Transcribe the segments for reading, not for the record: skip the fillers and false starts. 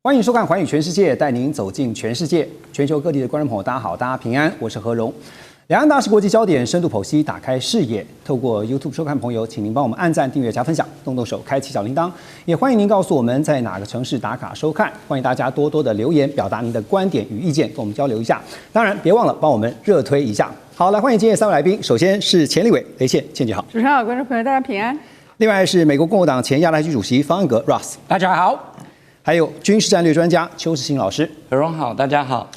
欢迎收看《寰宇全世界》，带您走进全世界。全球各地的观众朋友，大家好，大家平安，我是何荣。两岸大事国际焦点深度剖析，打开视野。透过 YouTube 收看朋友，请您帮我们按赞、订阅、加分享，动动手开启小铃铛。也欢迎您告诉我们在哪个城市打卡收看。欢迎大家多多的留言，表达您的观点与意见，跟我们交流一下。当然，别忘了帮我们热推一下。好，来欢迎今天3位来宾。首先是前立委雷倩，倩姐好。主持人好，观众朋友大家平安。另外是美国共和党前亚太区主席方恩格 Ross， 大家好。还有军事战略专家邱世兴老师。何荣好，大家好。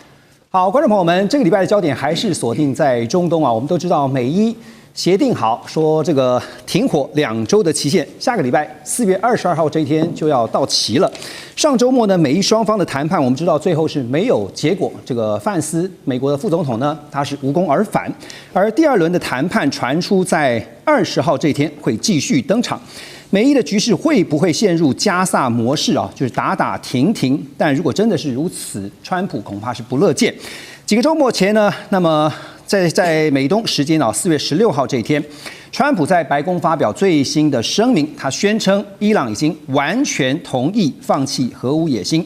好，观众朋友们，这个礼拜的焦点还是锁定在中东啊。我们都知道，美伊协定好说这个停火2周的期限，下个礼拜4月22号这一天就要到期了。上周末呢，美伊双方的谈判，我们知道最后是没有结果。这个范斯，美国的副总统呢，他是无功而返。而第2轮的谈判传出在20号这一天会继续登场。美伊的局势会不会陷入加萨模式啊？就是打打停停。但如果真的是如此，川普恐怕是不乐见。几个周末前呢，那么在美东时间4月16号这一天，川普在白宫发表最新的声明，他宣称伊朗已经完全同意放弃核武野心，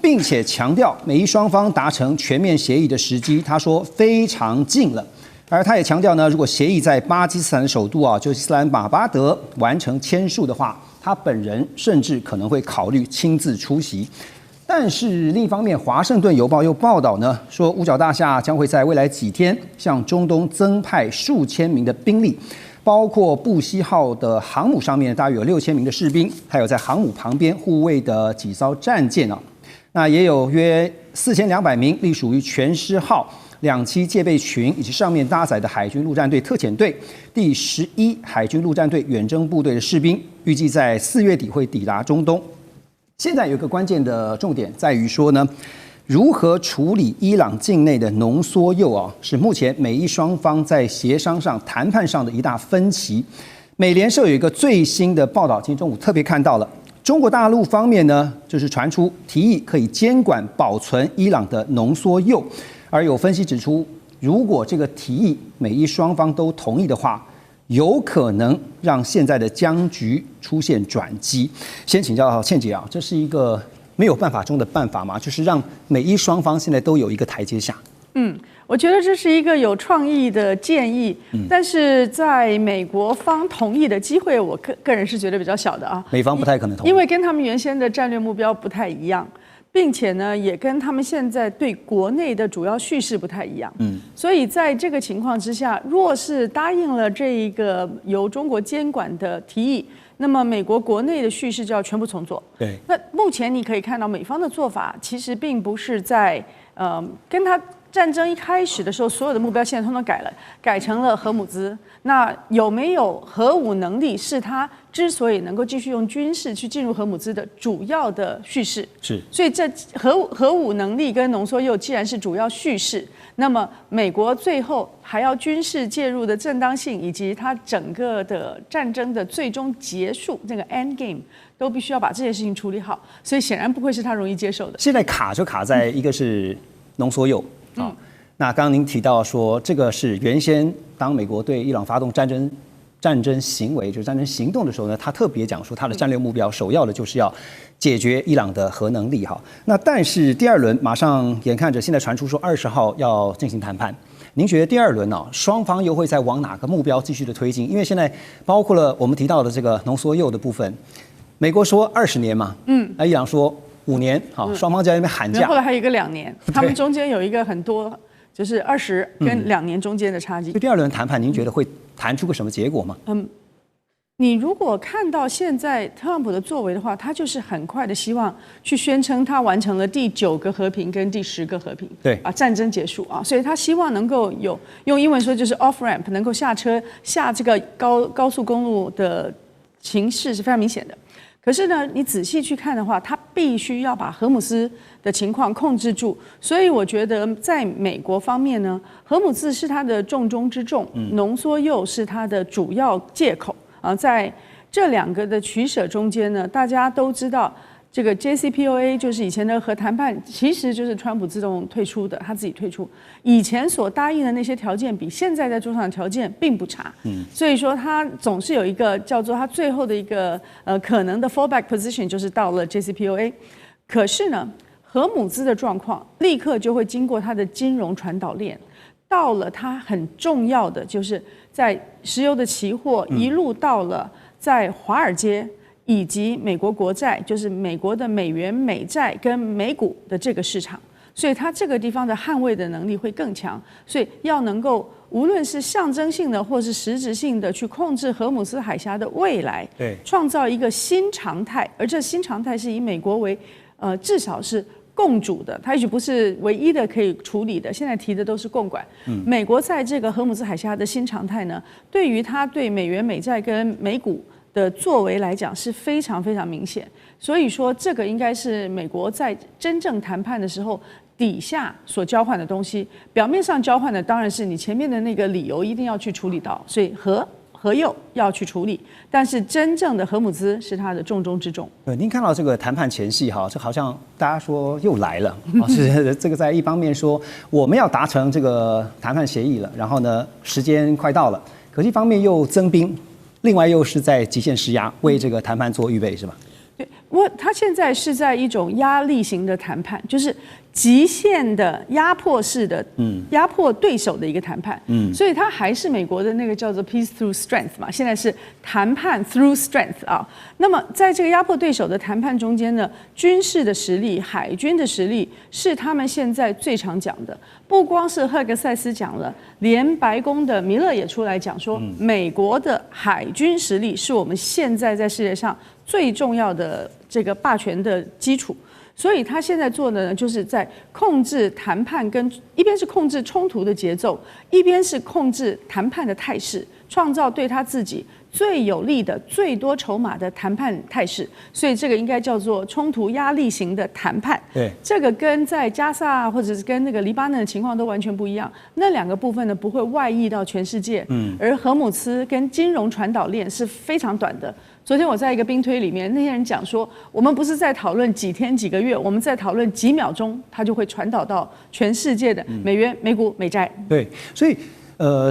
并且强调美伊双方达成全面协议的时机，他说非常近了。而他也强调呢，如果协议在巴基斯坦的首都就是伊斯兰马巴德完成签署的话，他本人甚至可能会考虑亲自出席。但是另一方面，《华盛顿邮报》又报道呢，说五角大厦将会在未来几天向中东增派数千名的兵力，包括布希号的航母上面大约有6000名的士兵，还有在航母旁边护卫的几艘战舰那也有约4200名隶属于全狮号2栖戒备群以及上面搭载的海军陆战队特遣队第11海军陆战队远征部队的士兵，预计在4月底会抵达中东。现在有一个关键的重点在于说呢，如何处理伊朗境内的浓缩铀是目前美伊双方在协商上、谈判上的一大分歧。美联社有一个最新的报道，今天中午特别看到了。中国大陆方面呢，就是传出提议可以监管保存伊朗的浓缩铀，而有分析指出，如果这个提议美伊双方都同意的话，有可能让现在的僵局出现转机。先请教倩姐这是一个没有办法中的办法吗？就是让美伊双方现在都有一个台阶下。我觉得这是一个有创意的建议，但是在美国方同意的机会，我个人是觉得比较小的美方不太可能同意，因为跟他们原先的战略目标不太一样，并且呢，也跟他们现在对国内的主要叙事不太一样。所以在这个情况之下，若是答应了这一个由中国监管的提议，那么美国国内的叙事就要全部重做。对，那目前你可以看到美方的做法，其实并不是在跟他战争一开始的时候，所有的目标现在通通改了，改成了核武资。那有没有核武能力，是他之所以能够继续用军事去进入核武资的主要的叙事。是，所以这核武能力跟浓缩铀既然是主要叙事，那么美国最后还要军事介入的正当性，以及它整个的战争的最终结束，这个 end game 都必须要把这件事情处理好。所以显然不会是他容易接受的。现在卡就卡在一个是浓缩铀。那刚刚您提到说，这个是原先当美国对伊朗发动战争行为，就是战争行动的时候呢，他特别讲说，他的战略目标首要的就是要解决伊朗的核能力那但是第2轮马上眼看着现在传出说20号要进行谈判，您觉得第2轮双方又会再往哪个目标继续的推进？因为现在包括了我们提到的这个浓缩铀的部分，美国说20年嘛，那伊朗说5年，双方在那边喊价。后来还有一个2年，他们中间有一个很多，就是20跟2年中间的差距。就第2轮谈判，您觉得会谈出个什么结果吗？你如果看到现在特朗普的作为的话，他就是很快的希望去宣称他完成了第9个和平跟第10个和平，对，战争结束所以他希望能够有用英文说就是 off ramp， 能够下车下这个高速公路的形势是非常明显的。可是呢，你仔细去看的话，他必须要把荷姆斯的情况控制住。所以我觉得，在美国方面呢，荷姆斯是它的重中之重，浓缩铀是它的主要借口在这2个的取舍中间呢，大家都知道，这个 JCPOA 就是以前的核谈判，其实就是川普自动退出的，他自己退出。以前所答应的那些条件，比现在在桌上的条件并不差。所以说他总是有一个叫做他最后的一个可能的 fallback position，就是到了 JCPOA。可是呢，荷姆兹的状况立刻就会经过它的金融传导链，到了它很重要的，就是在石油的期货一路到了在华尔街以及美国国债，就是美国的美元、美债跟美股的这个市场，所以它这个地方的捍卫的能力会更强，所以要能够无论是象征性的或是实质性的去控制荷姆斯海峡的未来，对，创造一个新常态，而这新常态是以美国为至少是共主的，它也许不是唯一的可以处理的。现在提的都是共管。美国在这个荷姆斯海峡的新常态呢，对于它对美元、美债跟美股的作为来讲是非常非常明显。所以说，这个应该是美国在真正谈判的时候底下所交换的东西。表面上交换的当然是你前面的那个理由一定要去处理到，所以核右要去处理，但是真正的荷姆兹是它的重中之重。您看到这个谈判前夕哈，这好像大家说又来了，是这个在一方面说我们要达成这个谈判协议了，然后呢时间快到了，可是一方面又增兵，另外又是在极限施压，为这个谈判做预备，是吧？对，他现在是在一种压力型的谈判，就是极限的压迫式的，压迫对手的一个谈判，所以它还是美国的那个叫做 peace through strength 嘛，现在是谈判 through strength 啊。那么在这个压迫对手的谈判中间呢，军事的实力、海军的实力是他们现在最常讲的。不光是赫格塞斯讲了，连白宫的米勒也出来讲说，美国的海军实力是我们现在在世界上最重要的这个霸权的基础。所以他现在做的呢，就是在控制谈判跟一边是控制冲突的节奏，一边是控制谈判的态势，创造对他自己最有利的、最多筹码的谈判态势。所以这个应该叫做冲突压力型的谈判。对，这个跟在加萨或者是跟那个黎巴嫩的情况都完全不一样。那两个部分呢，不会外溢到全世界。而荷姆兹跟金融传导链是非常短的。昨天我在一个兵推里面，那些人讲说，我们不是在讨论几天几个月，我们在讨论几秒钟，它就会传导到全世界的美元、美股、美债。对，所以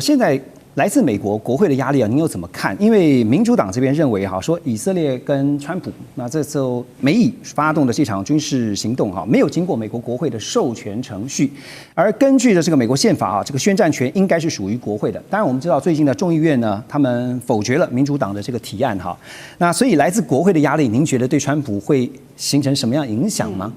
现在来自美国国会的压力啊，您又怎么看？因为民主党这边认为哈，说以色列跟川普那这时候美以发动的这场军事行动哈，没有经过美国国会的授权程序，而根据的这个美国宪法啊，这个宣战权应该是属于国会的。当然我们知道最近的众议院呢，他们否决了民主党的这个提案哈，那所以来自国会的压力，您觉得对川普会形成什么样影响吗？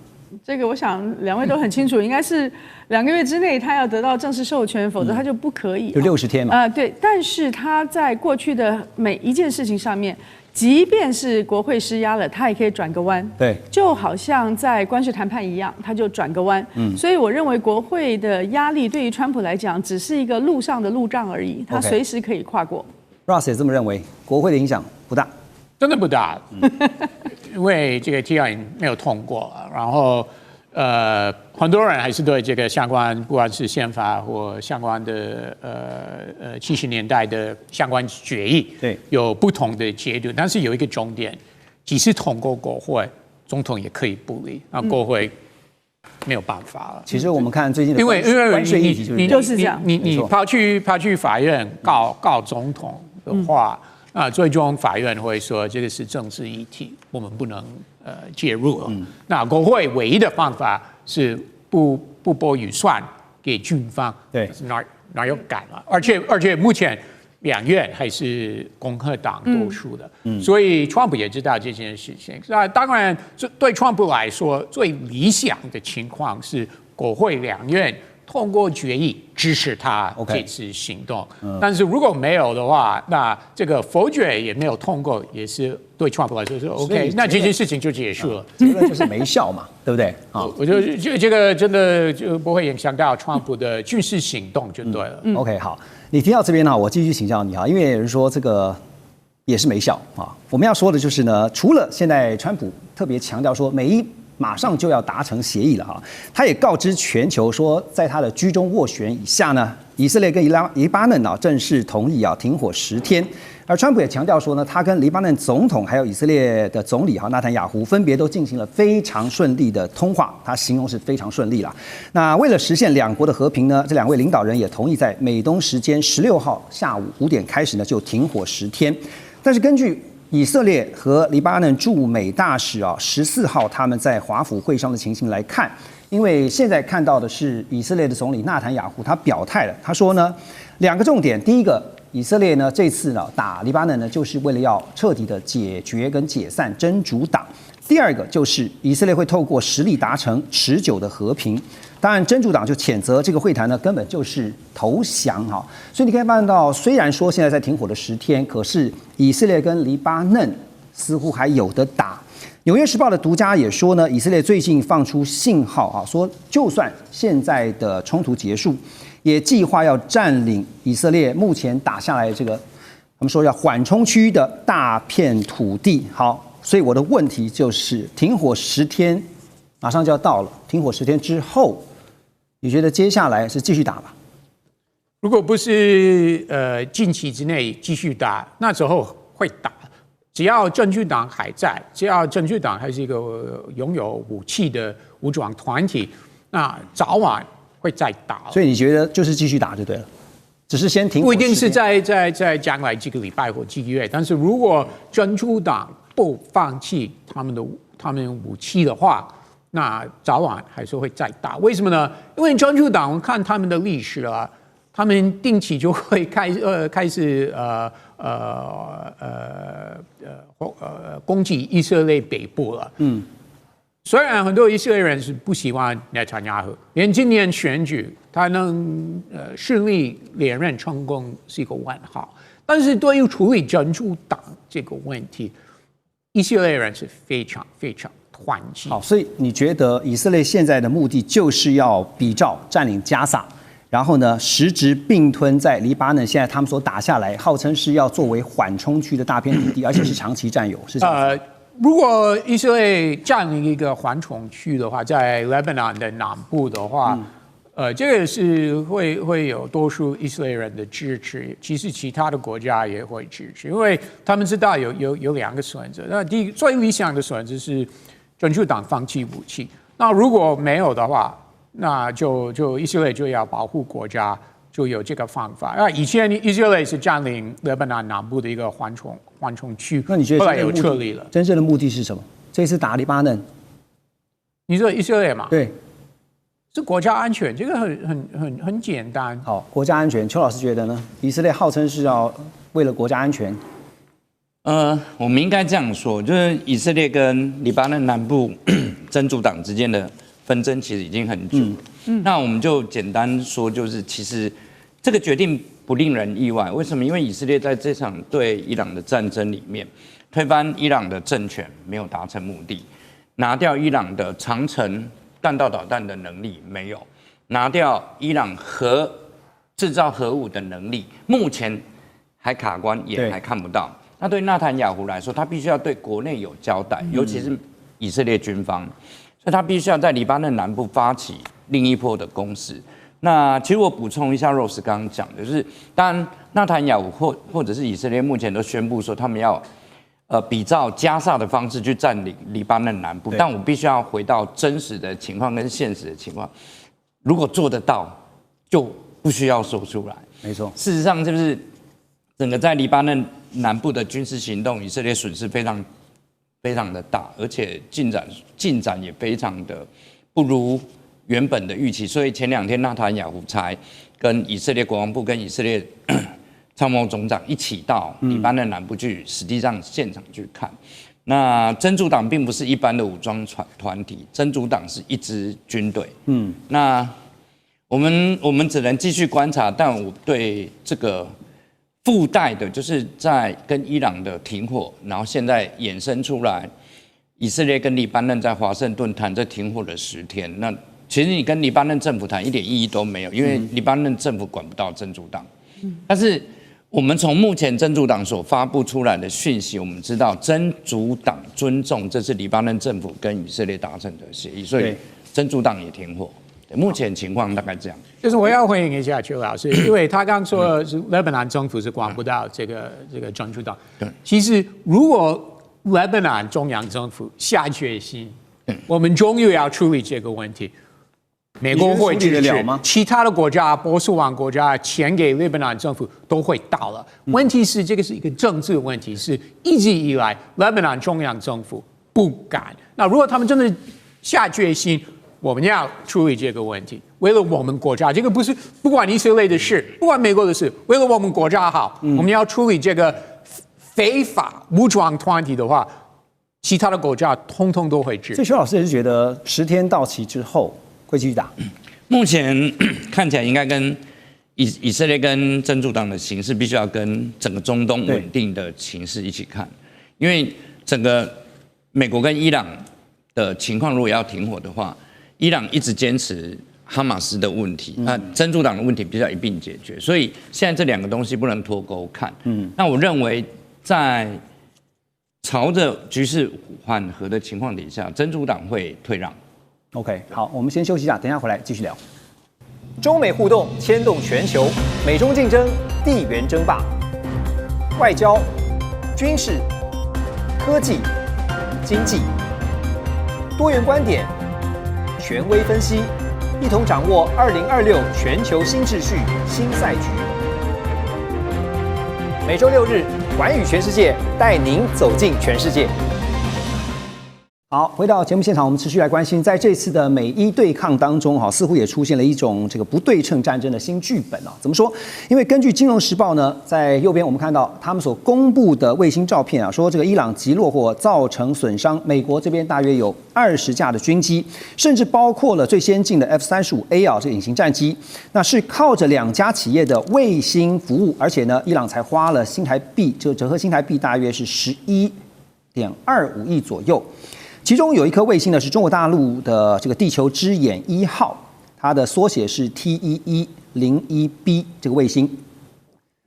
这个我想两位都很清楚，应该是2个月之内他要得到正式授权，否则他就不可以。就60天嘛。对，但是他在过去的每一件事情上面，即便是国会施压了，他也可以转个弯。对，就好像在关税谈判一样，他就转个弯。所以我认为国会的压力对于川普来讲，只是一个路上的路障而已，他随时可以跨过。Ross 也这么认为，国会的影响不大。真的不大，因为这个提案没有通过，然后很多人还是对这个相关，不管是宪法或相关的70年代的相关决议，对，有不同的解读。但是有一个重点，即使通过国会，总统也可以不理，那国会没有办法了。其实我们看最近的因为关税议题就是这样，你跑去法院告总统的话。最终法院会说这个是政治议题，我们不能介入了。那国会唯一的方法是不拨预算给军方，对，哪有敢了？而且目前2院还是共和党多数的，所以川普也知道这件事情。那当然，对川普来说，最理想的情况是国会2院通过决议支持他这次行动，但是如果没有的话，那这个否决也没有通过，也是对川普来说是 OK， 那这件事情就结束了。结论就是没效嘛，对不对？我觉得这个真的就不会影响到川普的军事行动就对了。OK， 好，你提到这边呢，我继续请教你哈，因为有人说这个也是没效啊。我们要说的就是呢，除了现在川普特别强调说美伊马上就要达成协议了哈，他也告知全球说，在他的居中斡旋以下呢，以色列跟黎巴嫩正式同意停火10天。而川普也强调说呢，他跟黎巴嫩总统还有以色列的总理纳坦雅胡分别都进行了非常顺利的通话，他形容是非常顺利啦。那为了实现两国的和平呢，这2位领导人也同意在美东时间16号下午5点开始呢就停火10天。但是根据以色列和黎巴嫩驻美大使14号他们在华府会商的情形来看，因为现在看到的是以色列的总理纳坦雅胡他表态了，他说呢2个重点，第一个，以色列呢这次呢打黎巴嫩呢就是为了要彻底的解决跟解散真主党。第二个就是以色列会透过实力达成持久的和平。当然，真主党就谴责这个会谈呢根本就是投降哈。所以你可以看到，虽然说现在在停火的10天，可是以色列跟黎巴嫩似乎还有得打。纽约时报的独家也说呢，以色列最近放出信号说就算现在的冲突结束，也计划要占领以色列目前打下来这个他们说要缓冲区的大片土地。好。所以我的问题就是，停火10天马上就要到了，停火10天之后，你觉得接下来是继续打吗？如果不是近期之内继续打，那时候会打。只要真主党还在，只要真主党还是一个拥有武器的武装团体，那早晚会再打。所以你觉得就是继续打就对了，只是先停火10天。不一定是在将来几个礼拜或几个月，但是如果真主党不放弃他们武器的话，那早晚还是会再打。为什么呢？因为真主党，我看他们的历史啊，他们定期就会开始攻击以色列北部了。虽然很多以色列人是不喜欢内塔尼亚胡，连今年选举他能顺利连任成功是一个问号，但是对于处理真主党这个问题，以色列人是非常非常团结。好，所以你觉得以色列现在的目的就是要比照占领加萨，然后呢实质并吞在黎巴嫩现在他们所打下来，号称是要作为缓冲区的大片土地，而且是长期占有，是这样子。如果以色列占领一个缓冲区的话，在 Lebanon 的南部的话，这个是会有多数以色列人的支持，其实其他的国家也会支持，因为他们知道有2个选择。那第一个最理想的选择是真主党放弃武器，那如果没有的话，那就以色列就要保护国家，就有这个方法。那以前以色列是占领黎巴嫩南部的一个缓冲区，那你觉得后来有撤离了？真正的目的是什么？这次打黎巴嫩，你说以色列嘛？对。是国家安全，这个很简单。好，国家安全，邱老师觉得呢？以色列号称是要为了国家安全。我们应该这样说，就是以色列跟黎巴嫩南部真主党之间的纷争其实已经很久了。那我们就简单说，就是其实这个决定不令人意外。为什么？因为以色列在这场对伊朗的战争里面，推翻伊朗的政权没有达成目的，拿掉伊朗的长程弹道导弹的能力没有，拿掉伊朗制造核武的能力，目前还卡关，也还看不到。那对纳坦雅胡来说，他必须要对国内有交代，尤其是以色列军方，所以他必须要在黎巴嫩南部发起另一波的攻势。那其实我补充一下 Rose 刚刚讲的，就是当然纳坦雅胡或者是以色列目前都宣布说他们要比照加萨的方式去占领黎巴嫩南部，但我必须要回到真实的情况跟现实的情况。如果做得到，就不需要说出来。没错，事实上就是整个在黎巴嫩南部的军事行动，以色列损失非常非常的大，而且进展也非常的不如原本的预期。所以前2天纳坦雅胡才跟以色列国防部跟以色列参谋总长一起到黎巴嫩南部去，实际上现场去看。那真主党并不是一般的武装团体，真主党是一支军队。那我们只能继续观察，但我对这个附带的，就是在跟伊朗的停火，然后现在衍生出来，以色列跟黎巴嫩在华盛顿谈这停火的10天。那其实你跟黎巴嫩政府谈一点意义都没有，因为黎巴嫩政府管不到真主党。但是我们从目前真主党所发布出来的讯息，我们知道真主党尊重这是黎巴嫩政府跟以色列达成的协议，所以真主党也停火。目前情况大概这样。就是我要回应一下邱老师，因为他刚说是黎巴嫩政府是管不到这个真主党。其实如果黎巴嫩中央政府下决心，我们终于要处理这个问题，美国会支持你觉得处理得了吗？其他的国家，波斯湾国家钱给黎巴嫩政府都会到了。问题是，这个是一个政治问题，是一直以来黎巴嫩中央政府不敢。那如果他们真的下决心，我们要处理这个问题，为了我们国家，这个不是不管以色列的事，不管美国的事，为了我们国家好，我们要处理这个非法武装团体的话，其他的国家通通都会支持。所以邱老师也是觉得10天到期之后会继续打。目前看起来应该跟以色列跟真主党的形势，必须要跟整个中东稳定的形势一起看，因为整个美国跟伊朗的情况，如果要停火的话，伊朗一直坚持哈马斯的问题，那真主党的问题必须要一并解决，所以现在这两个东西不能脱钩看。那我认为在朝着局势缓和的情况底下，真主党会退让。OK， 好，我们先休息一下，等一下回来继续聊。中美互动牵动全球，美中竞争，地缘争霸，外交、军事、科技、经济，多元观点，权威分析，一同掌握2026全球新秩序、新赛局。每周6日，寰宇全世界带您走进全世界。好，回到节目现场，我们持续来关心，在这次的美伊对抗当中，似乎也出现了一种这个不对称战争的新剧本啊。怎么说？因为根据《金融时报》呢，在右边我们看到他们所公布的卫星照片啊，说这个伊朗击落或造成损伤美国这边大约有20架的军机，甚至包括了最先进的 F-35A 啊，这个隐形战机，那是靠着2家企业的卫星服务，而且呢，伊朗才花了新台币，就折合新台币大约是11.25亿左右。其中有一颗卫星呢，是中国大陆的这个地球之眼1号，它的缩写是 T1101B 这个卫星。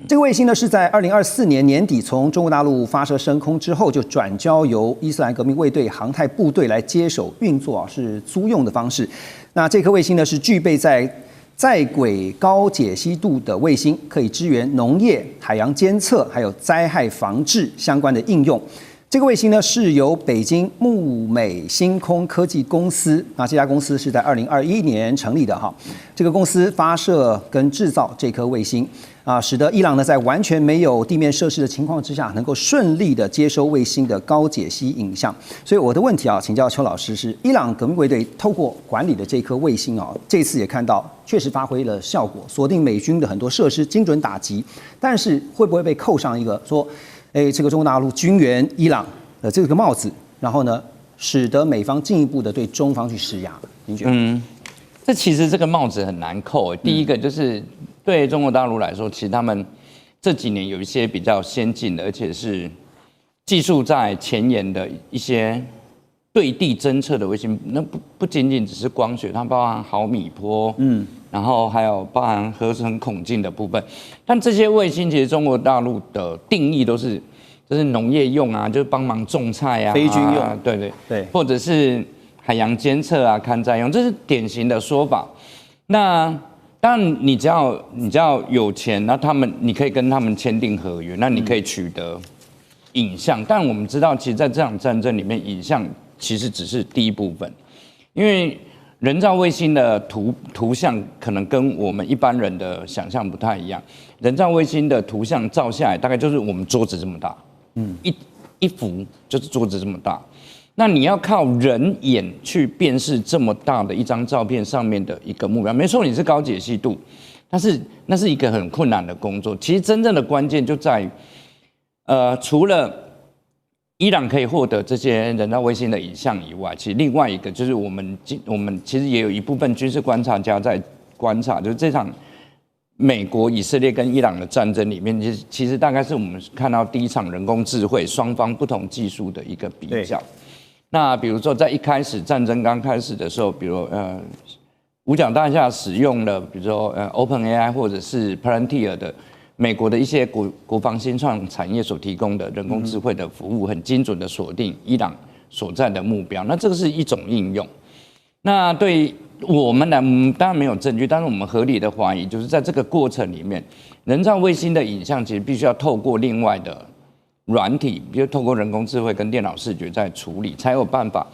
这个卫星呢是在2024年年底从中国大陆发射升空之后，就转交由伊斯兰革命卫队航太部队来接手运作啊，是租用的方式。那这颗卫星呢是具备在轨高解析度的卫星，可以支援农业、海洋监测还有灾害防治相关的应用。这个卫星呢是由北京木美星空科技公司，那这家公司是在2021年成立的哈。这个公司发射跟制造这颗卫星啊，使得伊朗呢在完全没有地面设施的情况之下，能够顺利的接收卫星的高解析影像。所以我的问题啊，请教邱老师是：伊朗革命卫队透过管理的这颗卫星啊，这次也看到确实发挥了效果，锁定美军的很多设施，精准打击。但是会不会被扣上一个说？这个中国大陆军援伊朗的这个帽子，然后呢，使得美方进一步的对中方去施压，您觉得？这其实这个帽子很难扣。第一个就是对中国大陆来说，其实他们这几年有一些比较先进的，而且是技术在前沿的一些对地侦测的卫星，那不仅仅只是光学，它包含毫米波，然后还有包含合成孔径的部分。但这些卫星其实中国大陆的定义都是就是农业用啊，就是帮忙种菜啊，非军用，对，或者是海洋监测啊、勘察用，这是典型的说法。那当然你只要有钱，那你可以跟他们签订合约，那你可以取得影像。但我们知道，其实在这场战争里面，影像其实只是第一部分，因为人造卫星的图像可能跟我们一般人的想象不太一样。人造卫星的图像照下来，大概就是我们桌子这么大，一幅就是桌子这么大。那你要靠人眼去辨识这么大的一张照片上面的一个目标，没错，你是高解析度，但是那是一个很困难的工作。其实真正的关键就在于，除了伊朗可以获得这些人造卫星的影像以外，其实另外一个就是我们其实也有一部分军事观察家在观察，就是这场美国、以色列跟伊朗的战争里面，其实大概是我们看到第一场人工智慧双方不同技术的一个比较。那比如说在一开始战争刚开始的时候，比如五角大厦使用了，比如说OpenAI 或者是 Palantir 的。美国的一些国防新创产业所提供的人工智慧的服务，很精准的锁定伊朗所在的目标。那这个是一种应用。那对我们来，当然没有证据，但是我们合理的怀疑，就是在这个过程里面，人造卫星的影像其实必须要透过另外的软体，比如透过人工智慧跟电脑视觉在处理，才有办法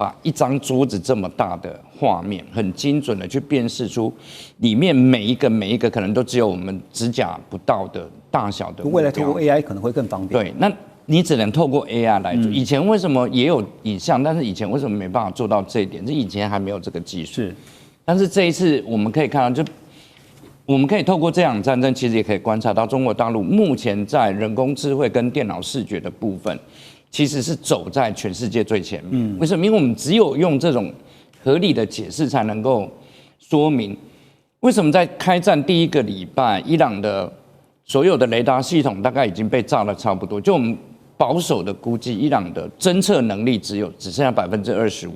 把一张桌子这么大的画面，很精准的去辨识出里面每一个可能都只有我们指甲不到的大小的目标。未来透过 AI 可能会更方便。对，那你只能透过 AI 来做。以前为什么也有影像，但是以前为什么没办法做到这一点？是以前还没有这个技术。是，但是这一次我们可以看到，就我们可以透过这场战争，其实也可以观察到中国大陆目前在人工智慧跟电脑视觉的部分，其实是走在全世界最前面。为什么？因为我们只有用这种合理的解释，才能够说明为什么在开战第1个礼拜，伊朗的所有的雷达系统大概已经被炸得差不多。就我们保守的估计，伊朗的侦测能力只剩下25%。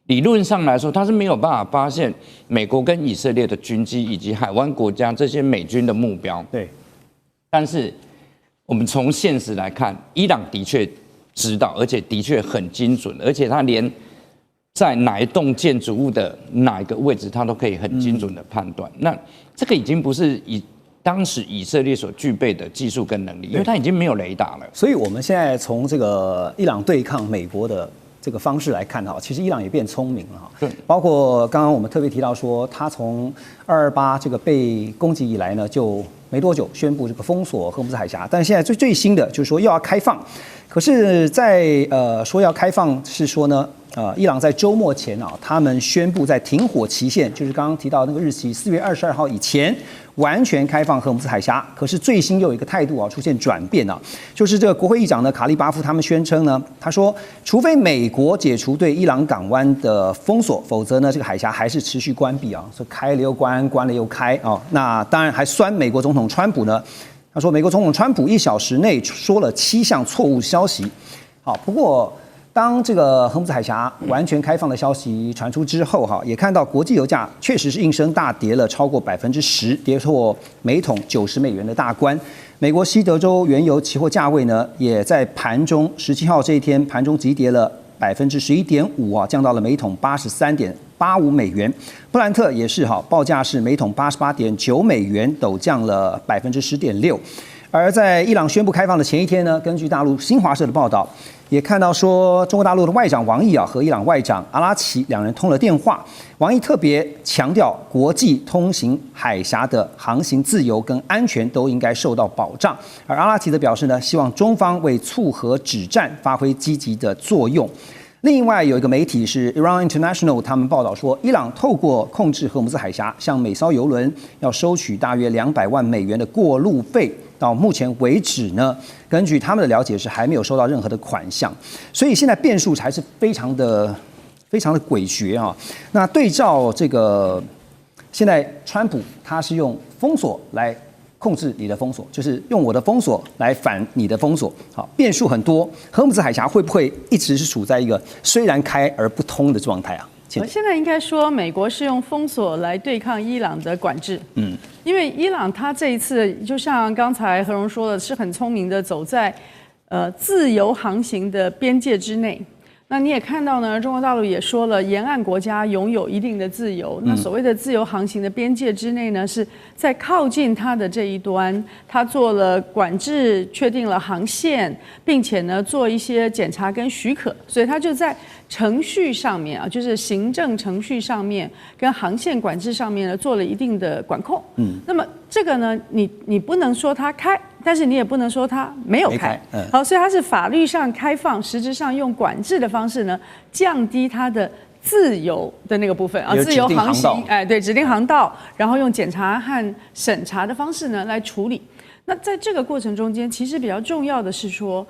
理论上来说，它是没有办法发现美国跟以色列的军机以及海湾国家这些美军的目标。对，但是我们从现实来看，伊朗的确知道，而且的确很精准，而且它连在哪一栋建筑物的哪一个位置，它都可以很精准的判断。那这个已经不是当时以色列所具备的技术跟能力，因为它已经没有雷达了。所以我们现在从这个伊朗对抗美国的这个方式来看哈，其实伊朗也变聪明了哈。对，包括刚刚我们特别提到说，他从228这个被攻击以来呢，就没多久宣布这个封锁荷姆斯海峡，但是现在最新的就是说又要开放，可是在说要开放是说呢，伊朗在周末前啊，他们宣布在停火期限，就是刚刚提到那个日期4月22号以前完全开放荷姆斯海峡。可是最新又有一个态度啊出现转变啊，就是这个国会议长呢卡利巴夫他们宣称呢，他说除非美国解除对伊朗港湾的封锁，否则呢这个海峡还是持续关闭啊，说开了又关，关了又开啊。那当然还酸美国总统川普呢，他说美国总统川普1小时内说了7项错误消息。好，不过当这个荷姆斯海峡完全开放的消息传出之后，哈，也看到国际油价确实是应声大跌了超过10%，跌破每桶90美元的大关。美国西德州原油期货价位呢，也在盘中17号这一天盘中急跌了11.5%啊，降到了每桶83.85美元。布兰特也是哈，报价是每桶88.9美元，陡降了10.6%。而在伊朗宣布开放的前一天呢，根据大陆新华社的报道，也看到说，中国大陆的外长王毅啊和伊朗外长阿拉奇两人通了电话。王毅特别强调，国际通行海峡的航行自由跟安全都应该受到保障。而阿拉奇则表示呢，希望中方为促和止战发挥积极的作用。另外有一个媒体是 Iran International， 他们报道说，伊朗透过控制荷姆斯海峡，向每艘油轮要收取大约200万美元的过路费。到目前为止呢，根据他们的了解是还没有收到任何的款项，所以现在变数还是非常的诡谲啊。那对照这个，现在川普他是用封锁来控制你的封锁，就是用我的封锁来反你的封锁。好，变数很多，荷姆斯海峡会不会一直是处在一个虽然开而不通的状态啊？现在应该说，美国是用封锁来对抗伊朗的管制。因为伊朗它这一次就像刚才何荣说的，是很聪明的走在自由航行的边界之内。那你也看到呢，中国大陆也说了，沿岸国家拥有一定的自由。那所谓的自由航行的边界之内呢，是在靠近它的这一端，它做了管制，确定了航线，并且呢做一些检查跟许可，所以它就在程序上面啊，就是行政程序上面跟航线管制上面呢做了一定的管控。那么这个呢，你不能说它开，但是你也不能说它没有开。好，所以它是法律上开放，实质上用管制的方式呢，降低它的自由的那个部分啊，自由航行，对，指定航道，然后用检查和审查的方式呢来处理。那在这个过程中间，其实比较重要的是说，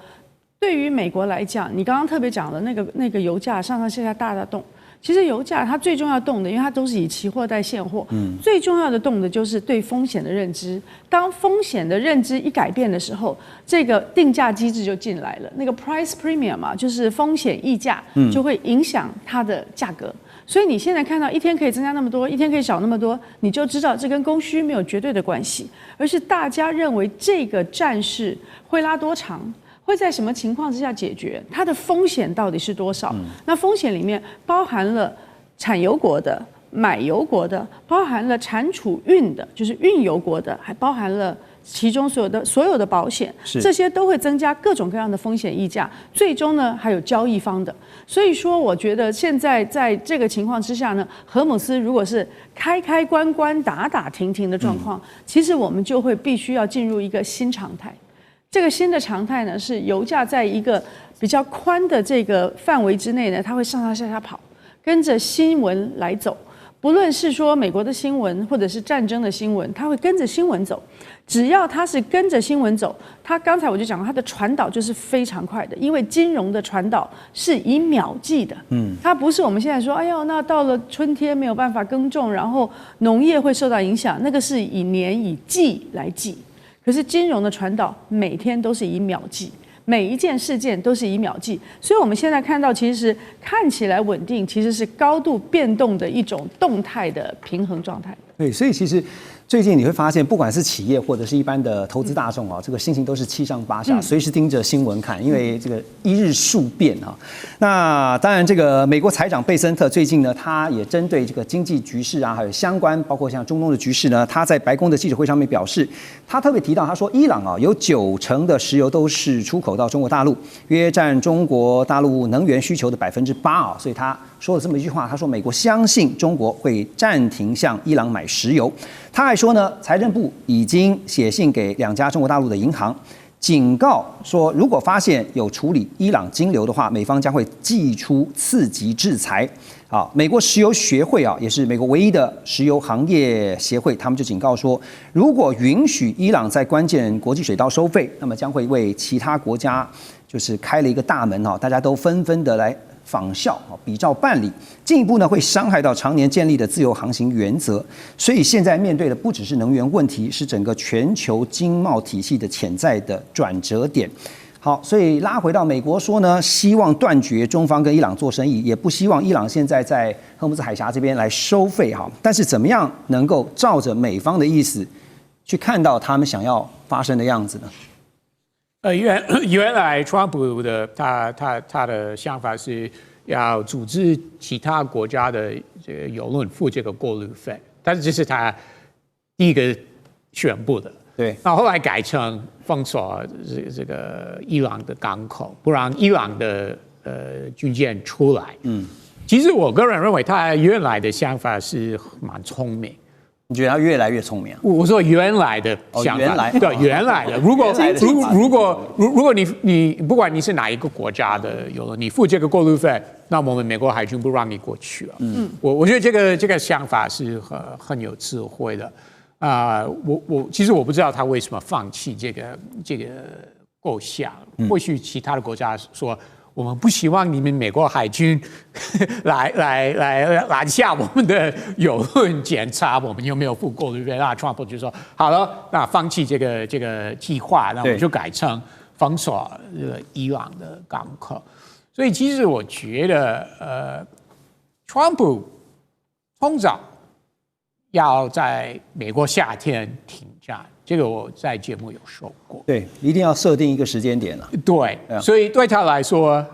对于美国来讲，你刚刚特别讲的那个油价上上下下大动，其实油价它最重要动的，因为它都是以期货带现货，最重要的动的就是对风险的认知。当风险的认知一改变的时候，这个定价机制就进来了，那个 price premium 嘛，就是风险溢价，就会影响它的价格。所以你现在看到一天可以增加那么多，一天可以少那么多，你就知道这跟供需没有绝对的关系，而是大家认为这个战事会拉多长。会在什么情况之下解决？它的风险到底是多少？那风险里面包含了产油国的、买油国的，包含了产储运的，就是运油国的，还包含了其中所有的保险，这些都会增加各种各样的风险溢价，最终呢还有交易方的。所以说，我觉得现在在这个情况之下呢，荷姆斯如果是开开关关、打打停停的状况，其实我们就会必须要进入一个新常态。这个新的常态呢，是油价在一个比较宽的这个范围之内呢，它会上上下下跑，跟着新闻来走。不论是说美国的新闻，或者是战争的新闻，它会跟着新闻走。只要它是跟着新闻走，它刚才我就讲了，它的传导就是非常快的，因为金融的传导是以秒计的。它不是我们现在说，哎呦，那到了春天没有办法耕种，然后农业会受到影响，那个是以年以季来计。可是金融的传导每天都是以秒计。每一件事件都是以秒计，所以我们现在看到，其实看起来稳定，其实是高度变动的一种动态的平衡状态。对，所以其实最近你会发现，不管是企业或者是一般的投资大众啊，这个心情都是七上八下，随时盯着新闻看，因为这个一日数变啊。那当然，这个美国财长贝森特最近呢，他也针对这个经济局势啊，还有相关包括像中东的局势呢，他在白宫的记者会上面表示，他特别提到，他说伊朗啊有90%的石油都是出口到中国大陆，约占中国大陆能源需求的8%啊，所以他说了这么一句话，他说美国相信中国会暂停向伊朗买石油。他还说呢，财政部已经写信给2家中国大陆的银行，警告说，如果发现有处理伊朗金流的话，美方将会祭出次级制裁。美国石油学会啊，也是美国唯一的石油行业协会，他们就警告说，如果允许伊朗在关键国际水道收费，那么将会为其他国家就是开了一个大门大家都纷纷的来仿效比照办理，进一步呢会伤害到常年建立的自由航行原则。所以现在面对的不只是能源问题，是整个全球经贸体系的潜在的转折点。好，所以拉回到美国说呢，希望断绝中方跟伊朗做生意，也不希望伊朗现在在荷姆斯海峡这边来收费哈。但是怎么样能够照着美方的意思去看到他们想要发生的样子呢？原来川普的他的想法是要组织其他国家的这个邮轮付这个过路费，但是这是他第一个宣布的。对，那后来改成封锁这个伊朗的港口，不让伊朗的军舰出来。其实我个人认为他原来的想法是蛮聪明。你觉得他越来越聪明？我说原来的想法，对，原来的。如果你不管你是哪一个国家的邮轮，你付这个过路费，那我们美国海军不让你过去了。我觉得这个想法是很有智慧的。其实我不知道他为什么放弃这个构想。或许其他的国家说，我们不希望你们美国海军来拦下我们的邮轮检查我们有没有付过路费。那川普就说好了，那放弃这个计划，那我们就改成封锁伊朗的港口。所以其实我觉得川普通常要在美国夏天停战，这个我在节目有说过。对，一定要设定一个时间点了。对，所以对他来说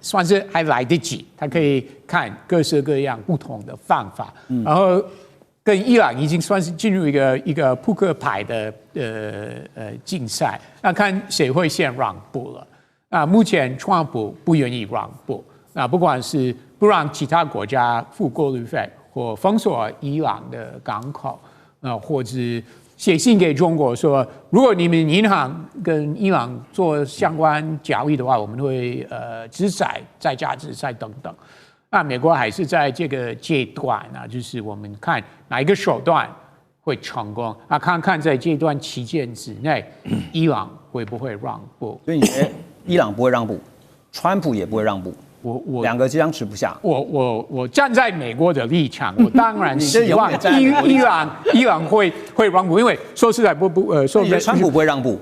算是还来得及，他可以看各式各样不同的方法，然后跟伊朗已经算是进入一个扑克牌的竞赛，那看谁会先让步了。那目前川普不愿意让步，那不管是不让其他国家付过路费，或封锁伊朗的港口，或者写信给中国说，如果你们银行跟伊朗做相关交易的话，我们会制裁、再加制裁等等。那美国还是在这个阶段就是我们看哪一个手段会成功看看在这段期间之内，伊朗会不会让步？所以你觉得伊朗不会让步，川普也不会让步？我两个僵持不下。我站在美国的立场，我当然希望伊朗会让步，因为说实在川普不会让步。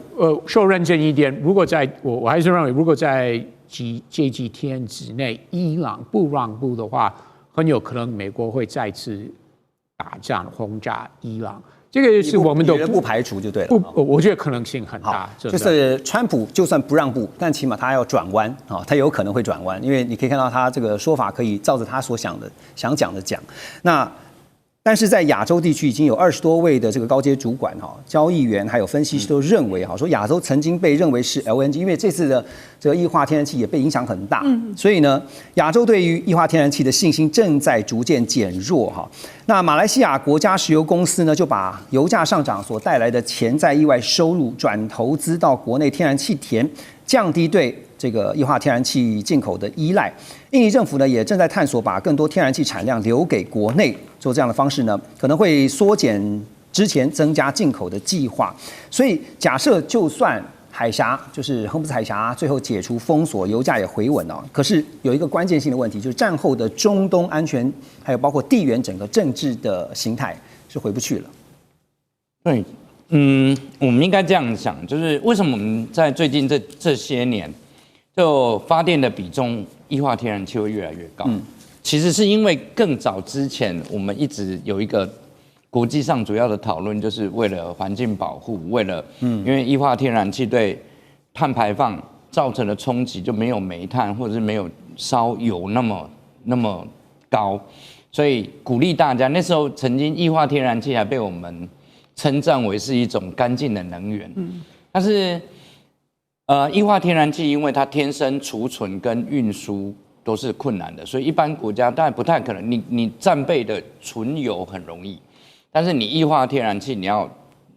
说认真一点，如果我还是认为，如果在这几天之内，伊朗不让步的话，很有可能美国会再次打仗轰炸伊朗。这个是我们都不排除就对了。我觉得可能性很大。就是川普就算不让步，但起码他要转弯他有可能会转弯，因为你可以看到他这个说法可以照着他所想讲的讲。那但是在亚洲地区已经有20多位的这个高阶主管交易员还有分析师都认为说亚洲曾经被认为是 LNG， 因为这次的这个液化天然气也被影响很大，所以呢，亚洲对于液化天然气的信心正在逐渐减弱那马来西亚国家石油公司呢，就把油价上涨所带来的潜在意外收入转投资到国内天然气田，降低对这个液化天然气进口的依赖。印尼政府呢也正在探索把更多天然气产量留给国内，做这样的方式呢，可能会缩减之前增加进口的计划。所以假设就算海峡就是亨布斯海峡最后解除封锁，油价也回稳可是有一个关键性的问题，就是战后的中东安全还有包括地缘整个政治的形态是回不去了。对，我们应该这样想，就是为什么我们在最近这些年，就发电的比重液化天然气会越来越高？其实是因为更早之前，我们一直有一个国际上主要的讨论，就是为了环境保护，为了因为液化天然气对碳排放造成的冲击就没有煤炭或者是没有烧油那么高，所以鼓励大家。那时候曾经液化天然气还被我们称赞为是一种干净的能源，但是液化天然气因为它天生储存跟运输都是困难的，所以一般国家当然不太可能。你战备的纯油很容易，但是你液化天然气你要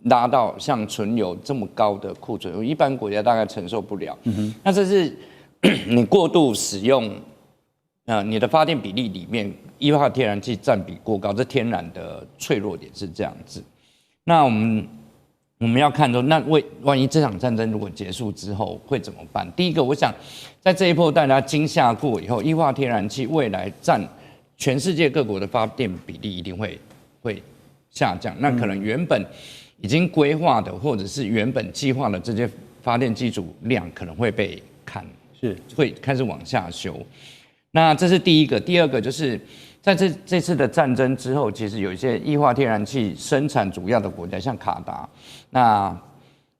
拉到像纯油这么高的库存，一般国家大概承受不了。那这是你过度使用，你的发电比例里面液化天然气占比过高，这天然的脆弱点是这样子。那我们要看说，那万一这场战争如果结束之后会怎么办？第一个，我想在这一波大家惊吓过以后，液化天然气未来占全世界各国的发电比例一定会下降。那可能原本已经规划的或者是原本计划的这些发电机组量可能会被会开始往下修。那这是第一个。第二个就是在这次的战争之后，其实有一些液化天然气生产主要的国家，像卡达，那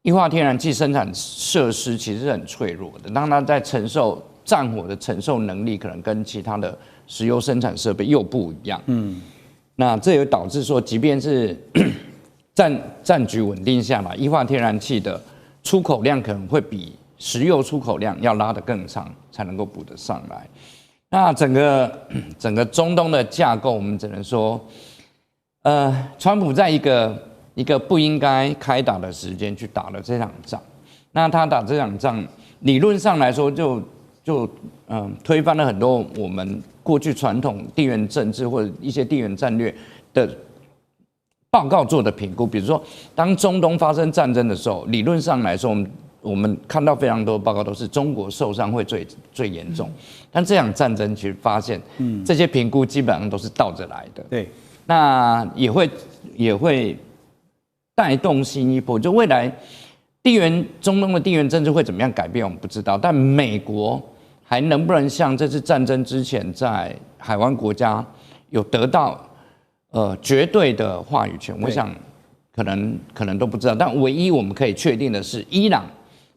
液化天然气生产设施其实是很脆弱的，当它在承受战火的承受能力，可能跟其他的石油生产设备又不一样。那这也导致说，即便是战局稳定下来，液化天然气的出口量可能会比石油出口量要拉得更长，才能够补得上来。那整个中东的架构，我们只能说，川普在一个不应该开打的时间去打了这场仗。那他打这场仗，理论上来说就推翻了很多我们过去传统地缘政治或者一些地缘战略的报告做的评估。比如说，当中东发生战争的时候，理论上来说，我们看到非常多的报告都是中国受伤会最严重，但这场战争其实发现，这些评估基本上都是倒着来的。对，那也会带动新一波，就未来中东的地缘政治会怎么样改变，我们不知道。但美国还能不能像这次战争之前在海湾国家有得到绝对的话语权，我想可能都不知道。但唯一我们可以确定的是，伊朗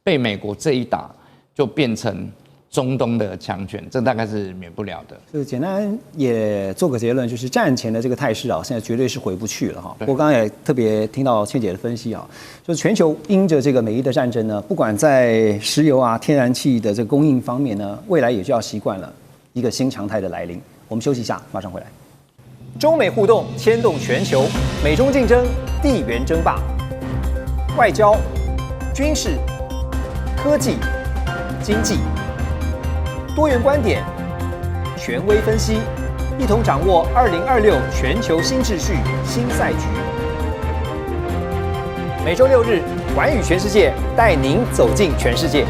被美国这一打，就变成中东的强权，这大概是免不了的。就简单也做个结论，就是战前的这个态势现在绝对是回不去了我刚刚也特别听到倩姐的分析就是全球因着这个美伊的战争呢，不管在石油天然气的这个供应方面呢，未来也就要习惯了一个新常态的来临。我们休息一下，马上回来。中美互动牵动全球，美中竞争，地缘争霸，外交、军事、科技、经济，多元观点，权威分析，一同掌握2026全球新秩序、新赛局。每周6日，寰宇全世界带您走进全世界。